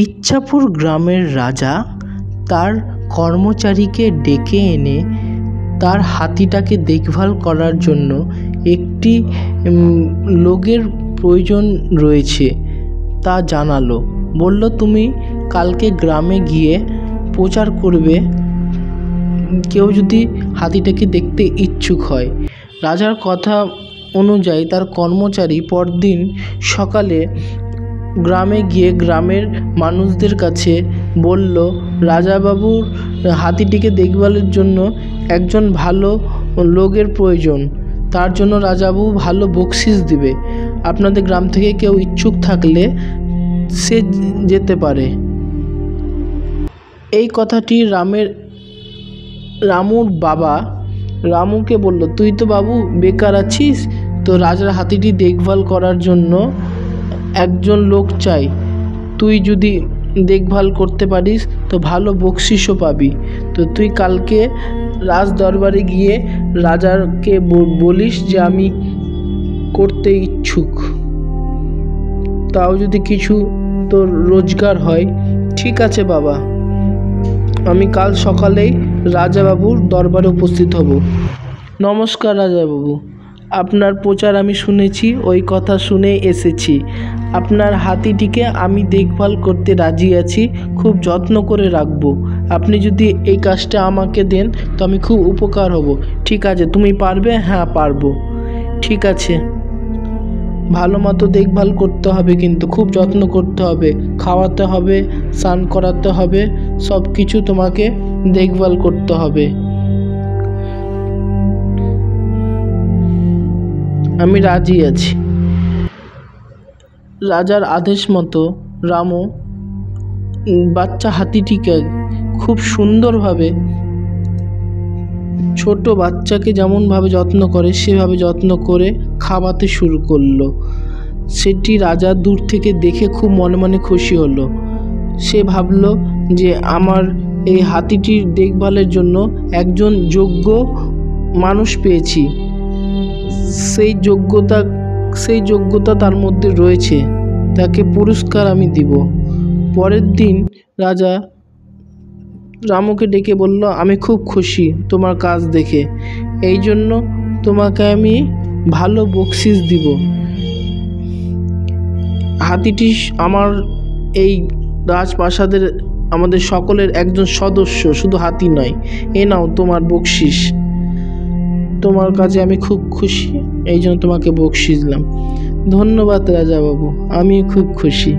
ইচ্ছাপুর গ্রামের রাজা তার কর্মচারীকে ডেকে এনে তার হাতিটাকে দেখভাল করার জন্য একটি লোকের প্রয়োজন রয়েছে তা জানালো। বলল, তুমি কালকে গ্রামে গিয়ে প্রচার করবে কেউ যদি হাতিটাকে দেখতে ইচ্ছুক হয়। রাজার কথা অনুযায়ী তার কর্মচারী পরদিন সকালে গ্রামে গিয়ে গ্রামের মানুষদের কাছে বলল, রাজাবাবুর হাতিটিকে দেখভালের জন্য একজন ভালো লোকের প্রয়োজন, তার জন্য রাজাবাবু ভালো বকশিস দিবে। আপনাদের গ্রাম থেকে কেউ ইচ্ছুক থাকলে সে যেতে পারে। এই কথাটি রামুর বাবা রামুকে বলল, তুই তো বাবু বেকার আছিস, তো রাজার হাতিটি দেখভাল করার জন্য একজন লোক চাই। তুই যদি দেখভাল করতে পারিস তো ভালো বকশিসও পাবি। তো তুই কালকে রাজ দরবারে গিয়ে রাজাকে বলিস যে আমি করতে ইচ্ছুক, তাও যদি কিছু তোর রোজগার হয়। ঠিক আছে বাবা, আমি কাল সকালেই রাজাবাবুর দরবারে উপস্থিত হব। নমস্কার রাজাবাবু, আপনার প্রচার আমি শুনেছি, ওই কথা শুনে এসেছি। আপনার হাতিটিকে আমি দেখভাল করতে রাজি আছি, খুব যত্ন করে রাখবো। আপনি যদি এই কাজটা আমাকে দেন তো আমি খুব উপকার হব। ঠিক আছে, তুমি পারবে? হ্যাঁ পারবো। ঠিক আছে, ভালো মতো দেখভাল করতে হবে, কিন্তু খুব যত্ন করতে হবে, খাওয়াতে হবে, স্নান করাতে হবে, সব কিছু তোমাকে দেখভাল করতে হবে। আমি রাজি আছি। রাজার আদেশ মতো রামু বাচ্চা হাতিটিকে খুব সুন্দরভাবে, ছোট বাচ্চাকে যেমনভাবে যত্ন করে সেভাবে যত্ন করে খাওয়াতে শুরু করলো। সেটি রাজা দূর থেকে দেখে খুব মনে মনে খুশি হলো। সে ভাবলো যে আমার এই হাতিটির দেখভালের জন্য একজন যোগ্য মানুষ পেয়েছি, সেই যোগ্যতা তার মধ্যে রয়েছে, তাকে পুরস্কার আমি দিব। পরের দিন রাজা রামুকে ডেকে বলল, আমি খুব খুশি তোমার কাজ দেখে, এই জন্য তোমাকে আমি ভালো বকশিস দিব। হাতিটি আমার এই রাজপ্রাসাদের আমাদের সকলের একজন সদস্য, শুধু হাতি নয়। এ নাও তোমার বকশিস, তোমার কাজে আমি খুব খুশি, এই জন্য তোমাকে বকশিস দিলাম। ধন্যবাদ রাজাবাবু, আমি খুব খুশি।